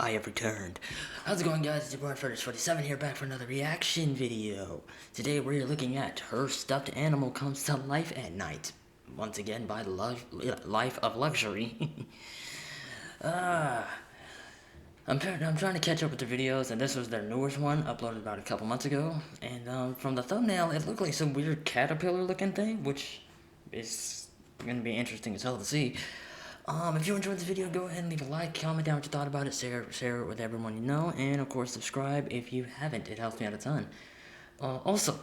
I have returned. How's it going, guys? It's your boy Furnace47 here, back for another reaction video. Today we're looking at Her Stuffed Animal Comes to Life at Night. Once again by Life of Luxury. I'm trying to catch up with their videos, and this was their newest one, uploaded about a couple months ago. And from the thumbnail, it looked like some weird caterpillar looking thing, which is going to be interesting as hell to see. If you enjoyed this video, go ahead and leave a like, comment down what you thought about it, share it with everyone you know, and of course subscribe if you haven't. It helps me out a ton. Also,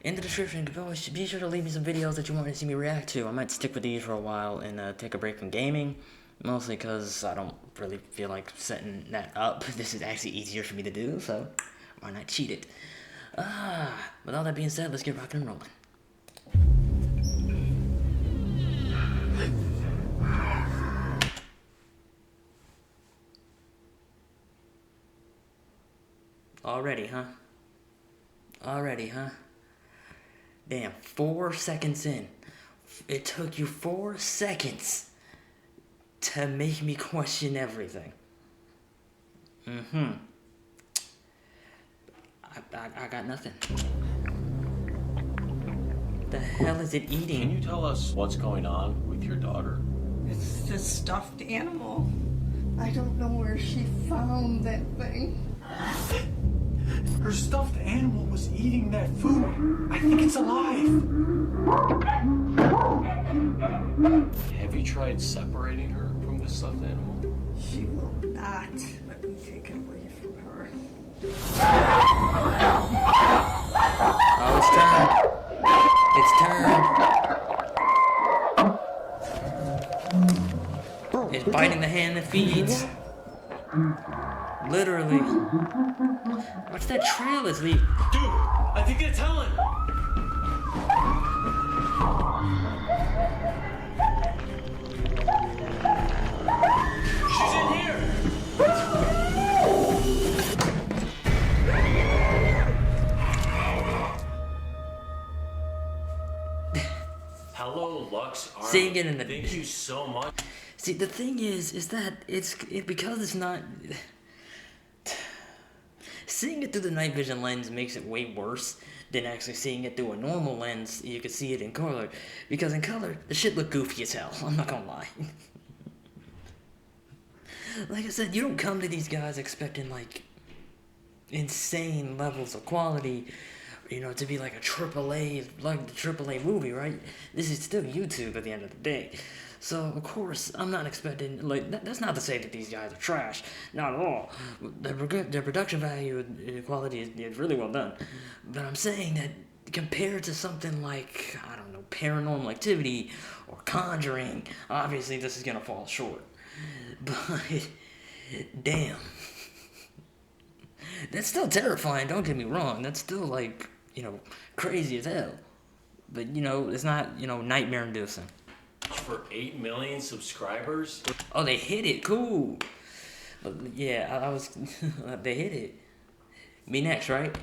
in the description, be sure to leave me some videos that you want to see me react to. I might stick with these for a while and take a break from gaming, mostly because I don't really feel like setting that up. This is actually easier for me to do, so why not cheat it? With all that being said, let's get rocking and rolling. Already, huh? Damn, 4 seconds in. It took you 4 seconds to make me question everything. I got nothing. The hell is it eating? Can you tell us what's going on with your daughter? It's the stuffed animal. I don't know where she found that thing. Her stuffed animal was eating that food. I think it's alive. Have you tried separating her from the stuffed animal? She will not let me take it away from her. Oh, it's turned. It's biting the hand that feeds. Literally. What's that trail it's leaving? Dude, I think it's Helen. She's in here. Hello, Lux Army. Seeing it in the... Thank you so much. See, the thing is that because it's not... Seeing it through the night vision lens makes it way worse than actually seeing it through a normal lens. You can see it in color. Because in color, the shit look goofy as hell. I'm not gonna lie. Like I said, you don't come to these guys expecting, like, insane levels of quality, you know, to be like a AAA movie, right? This is still YouTube at the end of the day. So, of course, I'm not expecting, like, that's not to say that these guys are trash. Not at all. Their production value and quality is really well done. But I'm saying that compared to something like, I don't know, Paranormal Activity or Conjuring, obviously this is going to fall short. But, damn. That's still terrifying, don't get me wrong. That's still, like, you know, crazy as hell. But, you know, it's not, you know, nightmare-inducing. For 8 million subscribers. Oh, they hit it. Cool. But yeah, I was... they hit it. Me next, right?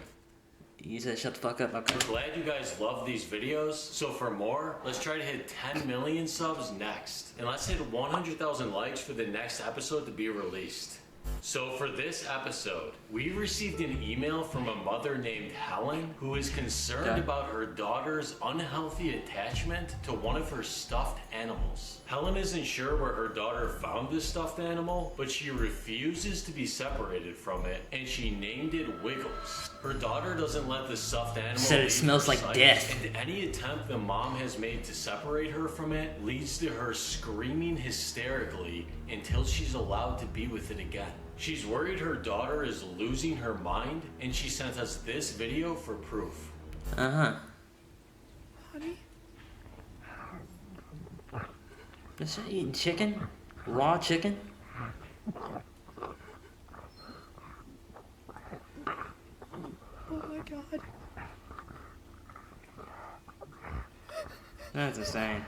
You said shut the fuck up. Okay. I'm glad you guys love these videos. So for more, let's try to hit 10 million subs next. And let's hit 100,000 likes for the next episode to be released. So for this episode, we received an email from a mother named Helen who is concerned about her daughter's unhealthy attachment to one of her stuffed animals. Helen isn't sure where her daughter found this stuffed animal, but she refuses to be separated from it, and she named it Wiggles. Her daughter doesn't let the stuffed animal said it smells like death. And any attempt the mom has made to separate her from it leads to her screaming hysterically until she's allowed to be with it again. She's worried her daughter is losing her mind, and she sent us this video for proof. Honey? Is that eating chicken? Raw chicken? Oh my god. That's insane.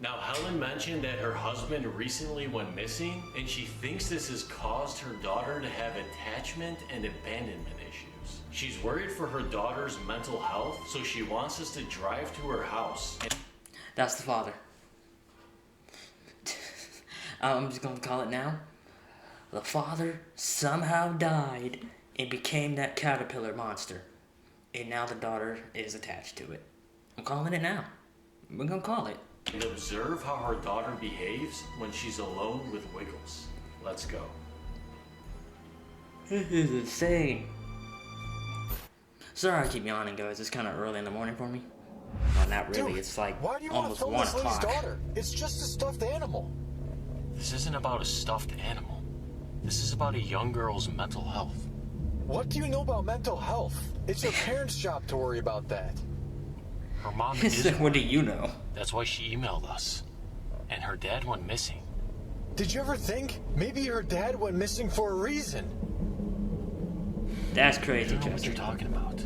Now, Helen mentioned that her husband recently went missing, and she thinks this has caused her daughter to have attachment and abandonment issues. She's worried for her daughter's mental health, so she wants us to drive to her house. That's the father. I'm just gonna call it now. The father somehow died and became that caterpillar monster. And now the daughter is attached to it. I'm calling it now. We're gonna call it. And observe how her daughter behaves when she's alone with Wiggles. Let's go. This is insane. Sorry I keep yawning, guys. It's kind of early in the morning for me. Well, not really. Dude, It's like why do you want to almost film 1 this lady's o'clock. daughter? It's just a stuffed animal. This isn't about a stuffed animal. This is about a young girl's mental health. What do you know about mental health? It's your parents' job to worry about that. Her mom He said, is. what do you know? That's why she emailed us. And her dad went missing. Did you ever think maybe her dad went missing for a reason? That's I crazy, don't know what Chester. you're talking about.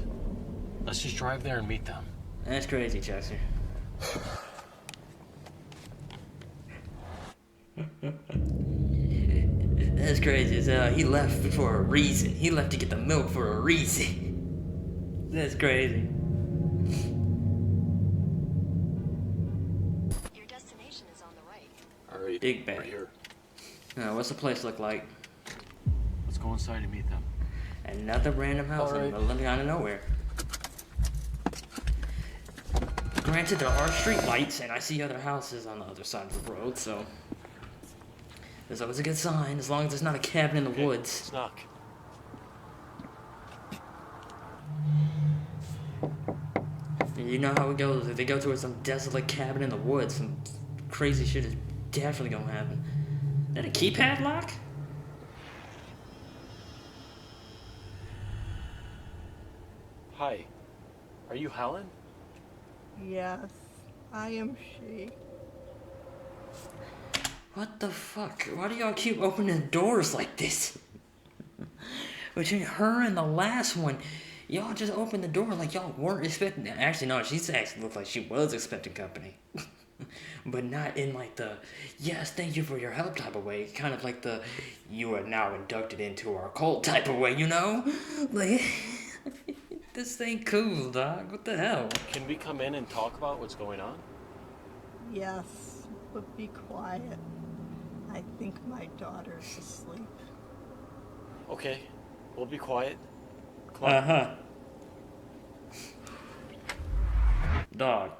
Let's just drive there and meet them. That's crazy, Chester. That's crazy as hell. He left for a reason. He left to get the milk for a reason. That's crazy. Your destination is on the right. Alright, Big we're bag. here. Now, what's the place look like? Let's go inside and meet them. Another random house in the Alright. middle of out of nowhere. Granted, there are street lights, and I see other houses on the other side of the road, so there's always a good sign, as long as it's not a cabin in the woods. Let's knock. And you know how it goes. If they go to some desolate cabin in the woods, some crazy shit is definitely gonna happen. Is that a keypad lock? Hi. Are you Helen? Yes, I am she. What the fuck? Why do y'all keep opening doors like this? Between her and the last one, y'all just opened the door like y'all weren't expecting. Actually, no, she actually looked like she was expecting company. But not in like the, yes, thank you for your help type of way. Kind of like the, you are now inducted into our cult type of way, you know? Like, this ain't cool, dog. What the hell? Can we come in and talk about what's going on? Yes, but be quiet. I think my daughter's asleep. Okay, we'll be quiet. Come on. Uh-huh. Dog.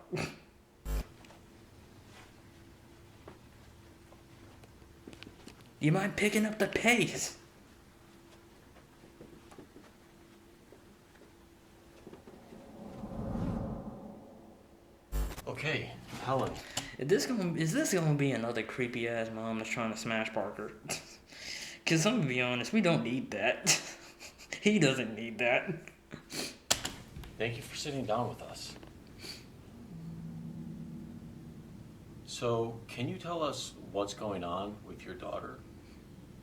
You mind picking up the pace? Okay, Helen. Is this gonna be another creepy ass mom that's trying to smash Parker? Cause I'm gonna be honest, we don't need that. He doesn't need that. Thank you for sitting down with us. So, can you tell us what's going on with your daughter?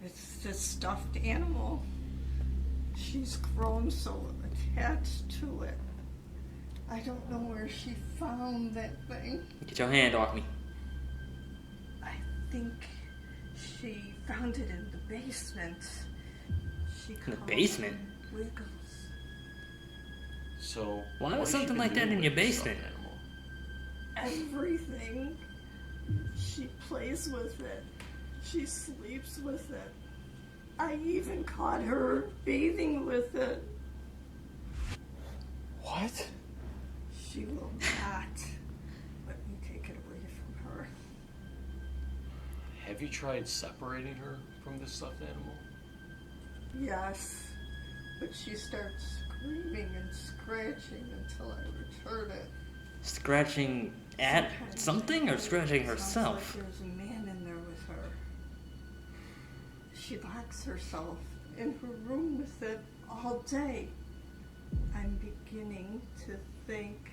It's this stuffed animal. She's grown so attached to it. I don't know where she found that thing. Get your hand off me. I think she found it in the basement. She In the calls basement? him Wiggles. So, Why what was has she something been like that doing in your with the stuffed basement? animal? Everything. She plays with it. She sleeps with it. I even caught her bathing with it. What? She will not let me take it away from her. Have you tried separating her from this stuffed animal? Yes, but she starts screaming and scratching until I return it. Scratching at Sometimes something or it scratching sounds herself? Like there's a man in there with her. She locks herself in her room with it all day. I'm beginning to think.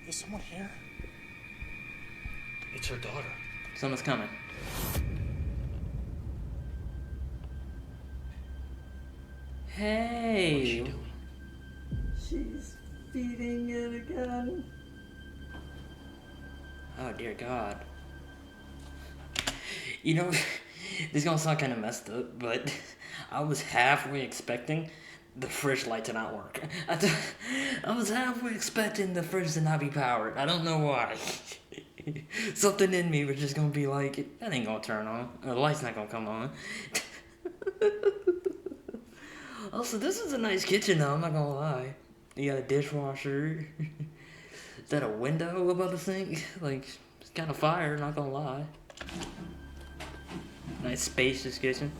Is someone here? It's her daughter. Someone's coming. What is she Hey. doing? She's feeding it again. Oh dear God. You know, this is gonna sound kind of messed up, but I was halfway expecting the fridge light to not work. I was halfway expecting the fridge to not be powered. I don't know why. Something in me was just gonna be like, that ain't gonna turn on. Or the light's not gonna come on. Also, this is a nice kitchen though, I'm not gonna lie. You got a dishwasher. Is that a window above the sink? Like, it's kind of fire, not gonna lie. Nice spacious kitchen.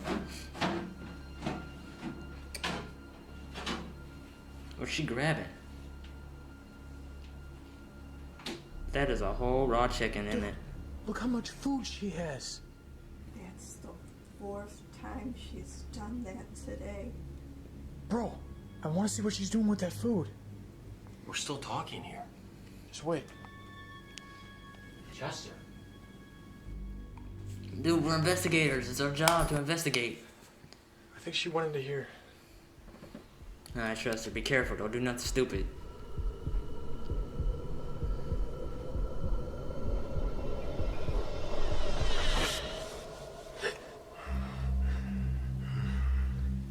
What's she grabbing? That is a whole raw chicken in it. Look how much food she has. That's the fourth time she's done that today. Bro, I want to see what she's doing with that food. We're still talking here. Just wait. Chester. Dude, we're investigators. It's our job to investigate. I think she went into here. Alright, Chester, be careful. Don't do nothing stupid.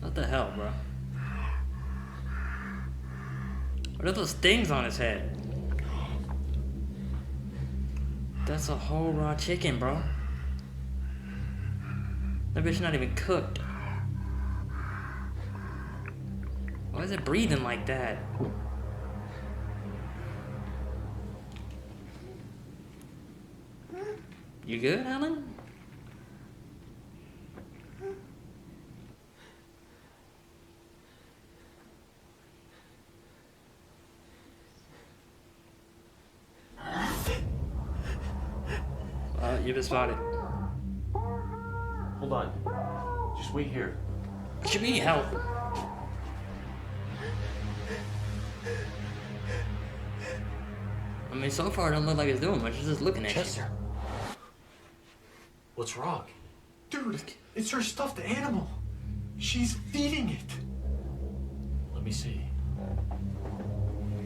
What the hell, bro? What are those things on his head? That's a whole raw chicken, bro. That bitch not even cooked. Why is it breathing like that? You good, Alan? You've been spotted. Hold on. Just wait here. What you mean, help? I mean, so far it don't look like it's doing much. It's just looking at Chester. What's wrong? Dude, it's her stuffed animal. She's feeding it. Let me see. you.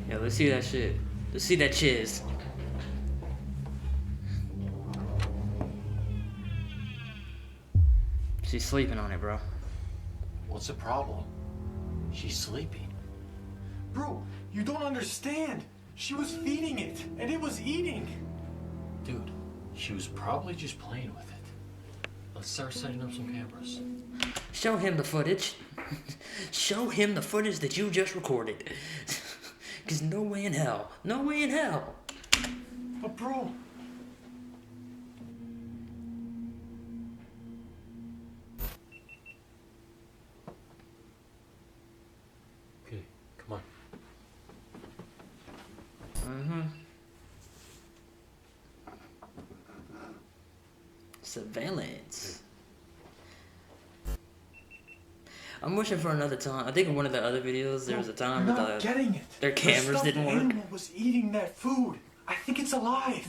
Yeah, let's see that shit. Let's see that chiz. She's sleeping on it, bro. What's the problem? She's sleeping. Bro, you don't understand. She was feeding it, and it was eating. Dude, she was probably just playing with it. Let's start setting up some cameras. Show him the footage. Show him the footage that you just recorded. Cause no way in hell. No way in hell. But bro, Okay, come on. Surveillance. I'm wishing for another time. I think in one of the other videos there was a time you're where not getting it. their Her cameras stuffed didn't work. animal was eating that food. I think it's alive.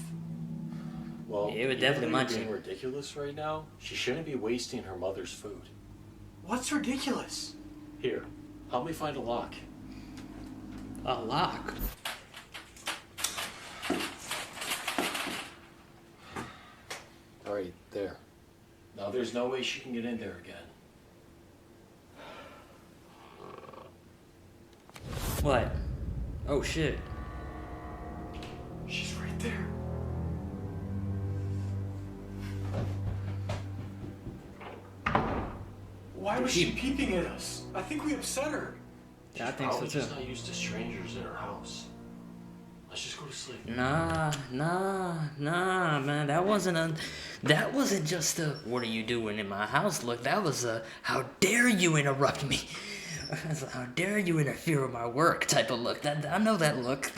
Well, Yeah, it would you definitely know munch you're being it. ridiculous right now. She shouldn't be wasting her mother's food. What's ridiculous? Here, help me find a lock. A lock. All right, there. Now there's no way she can get in there again. What? Oh shit. She's right there. Why was she peeping at us? I think we upset her. Yeah, I think so Probably too. just not used to strangers in her house. Let's just go to sleep. Nah, man. That wasn't just a "what are you doing in my house" look. That was a "how dare you interrupt me." That's a "how dare you interfere with my work" type of look. That I know that look.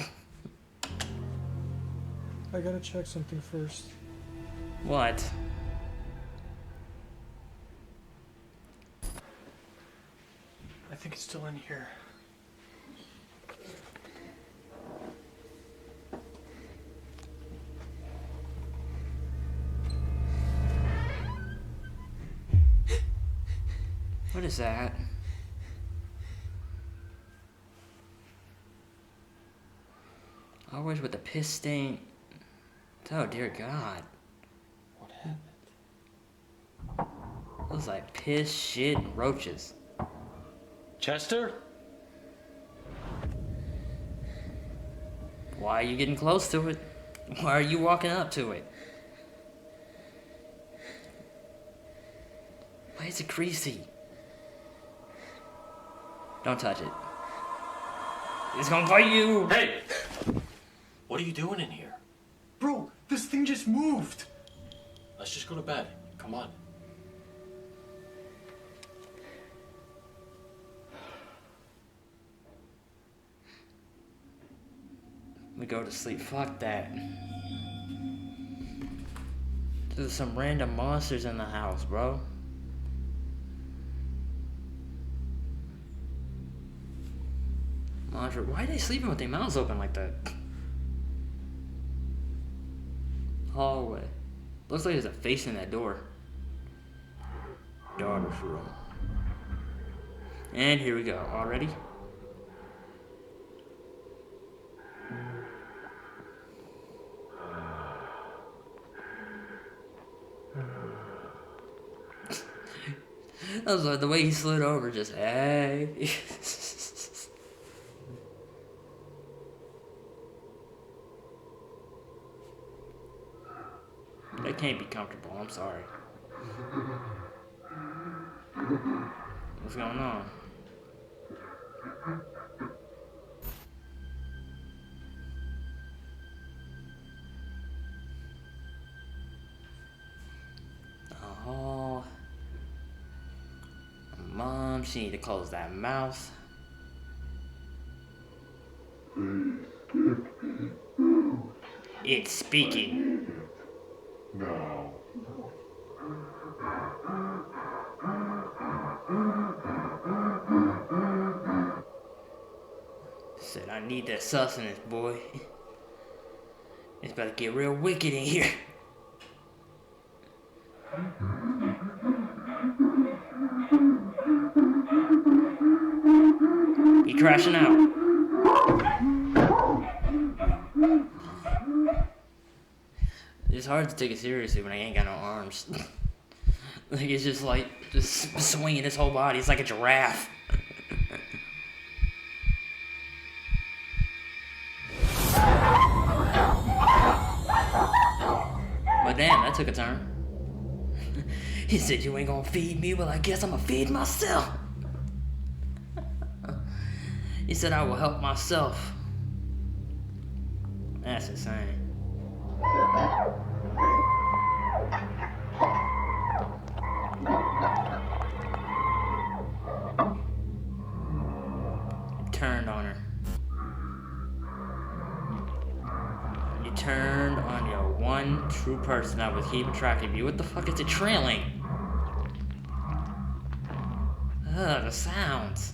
I gotta check something first. What? I think it's still in here. What is that? Always with the piss stain. Oh dear God. What happened? It was like piss, shit, and roaches. Chester? Why are you getting close to it? Why are you walking up to it? Why is it greasy? Don't touch it. It's gonna bite you! Hey! What are you doing in here? Bro, this thing just moved. Let's just go to bed. Come on. We go to sleep. Fuck that. There's some random monsters in the house, bro. Monster, why are they sleeping with their mouths open like that? Hallway. Looks like there's a face in that door. Daughter's room. And here we go. Already? I was like, the way he slid over, just, hey. That can't be comfortable, I'm sorry. What's going on? Oh. Mom, she need to close that mouth. It's speaking. No. Said I need that sustenance, boy. It's about to get real wicked in here. He crashing out. It's hard to take it seriously when I ain't got no arms. Like, it's just like, just swinging his whole body. It's like a giraffe. But damn, that took a turn. He said, you ain't gonna feed me? Well, I guess I'm gonna feed myself. He said, I will help myself. That's insane. Turned on her. You turned on your one true person that was keeping track of you. What the fuck is it trailing? Ugh, the sounds.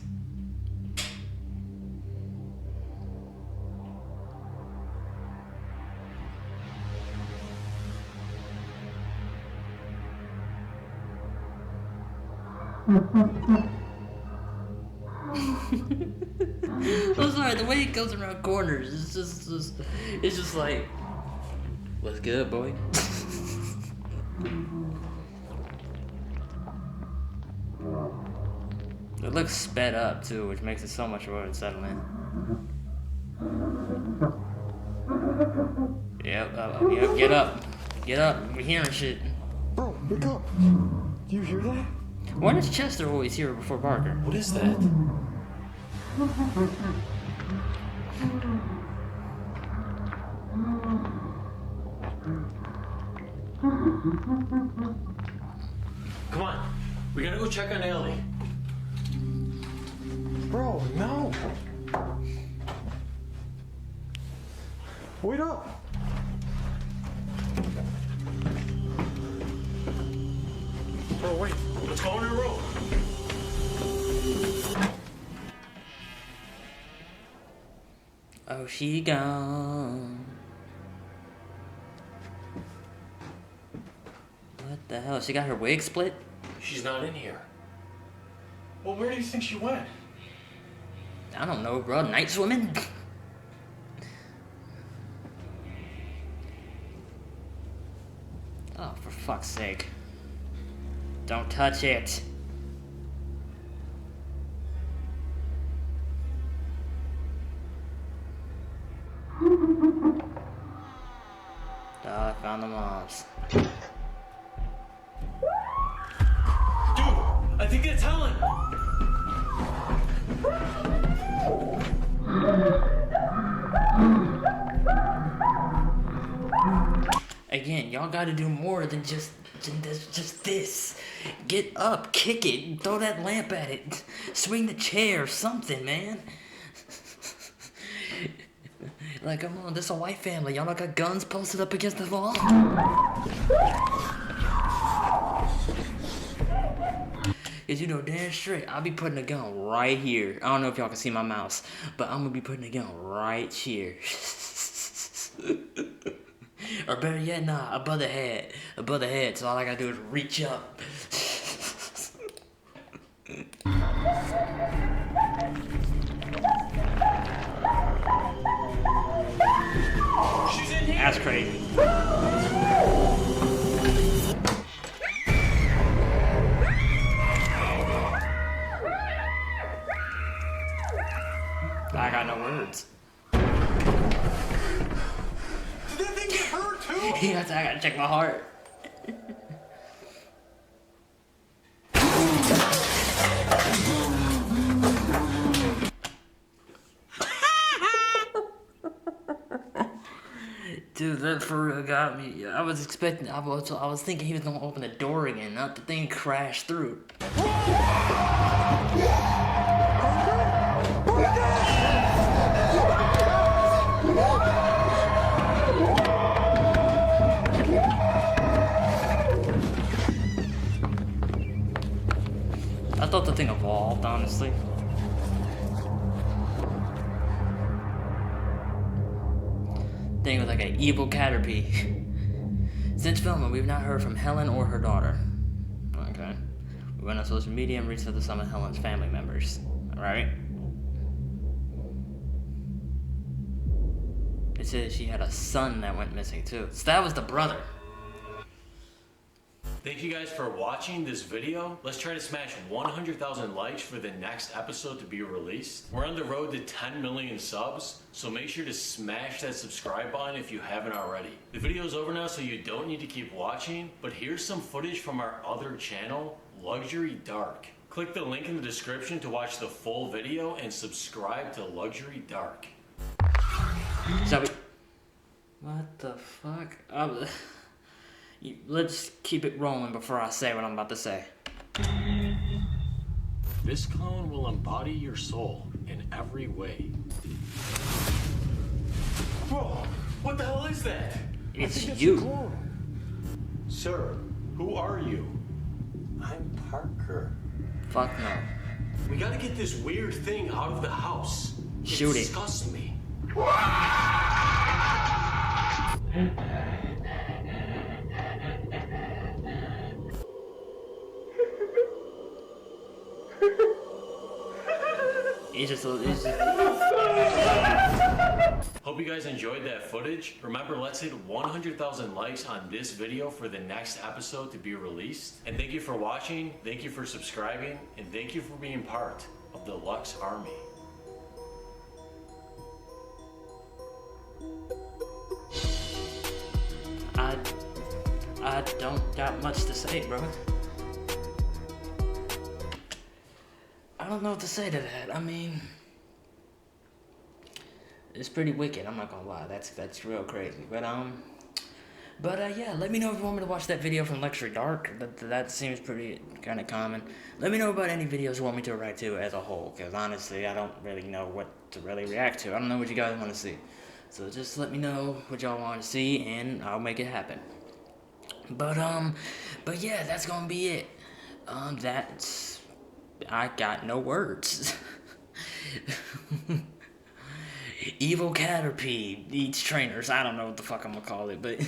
I'm sorry, the way it goes around corners, it's just like, what's good, boy? It looks sped up too, which makes it so much more unsettling. Yep, get up, we're hearing shit. Bro, wake up. Do you hear that? Why does Chester always hear it before Parker? What is that? Come on, we gotta go check on Ellie. Bro, no. Wait up. Bro, wait, let's go in her room. Oh, she gone. What the hell? She got her wig split? She's not in here. Well, where do you think she went? I don't know, bro. Night swimming? Oh, for fuck's sake. Don't touch it. found the moms. Dude, I think it's Helen. Again, y'all gotta do more than just this. Get up, kick it, throw that lamp at it, swing the chair, something, man. Like, come on, this is a white family. Y'all not got guns posted up against the wall? Cause you know damn straight, I'll be putting a gun right here. I don't know if y'all can see my mouse, but I'm gonna be putting a gun right here. Or better yet, nah, above the head. Above the head, so all I gotta do is reach up. She's in here. That's crazy. I got no words. Did that thing get hurt too? Yes, I gotta check my heart. Dude, that for real got me. I was expecting, I was thinking he was gonna open the door again, not the thing crashed through. I thought the thing evolved, honestly. Thing was like an evil Caterpie. Since filming, we've not heard from Helen or her daughter. Okay. We went on social media and reached out to some of Helen's family members. Alright? It said she had a son that went missing too. So that was the brother. Thank you guys for watching this video. Let's try to smash 100,000 likes for the next episode to be released. We're on the road to 10 million subs, so make sure to smash that subscribe button if you haven't already. The video's over now, so you don't need to keep watching, but here's some footage from our other channel, Luxury Dark. Click the link in the description to watch the full video and subscribe to Luxury Dark. So we... What the fuck? Let's keep it rolling before I say what I'm about to say. This clone will embody your soul in every way. Whoa! What the hell is that? It's you. Sir, who are you? I'm Parker. Fuck no. We gotta get this weird thing out of the house. Shoot it. It disgusts me. It's just Hope you guys enjoyed that footage. Remember, let's hit 100,000 likes on this video for the next episode to be released. And thank you for watching, thank you for subscribing, and thank you for being part of the Lux Army. I don't got much to say, bro. I don't know what to say to that. I mean, it's pretty wicked. I'm not gonna lie. That's real crazy. But yeah. Let me know if you want me to watch that video from Luxury Dark. That seems pretty kind of common. Let me know about any videos you want me to react to as a whole. Because honestly, I don't really know what to really react to. I don't know what you guys want to see. So just let me know what y'all want to see, and I'll make it happen. But yeah, that's gonna be it. I got no words. Evil Caterpie eats trainers. I don't know what the fuck I'm gonna call it, but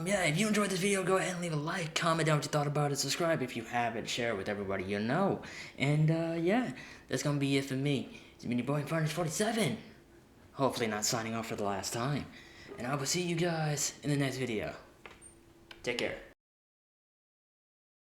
yeah, if you enjoyed this video, go ahead and leave a like, comment down what you thought about it, subscribe if you haven't, share it with everybody you know, and yeah, that's gonna be it for me. It's been your boy Furnace47. Hopefully not signing off for the last time, and I will see you guys in the next video. Take care.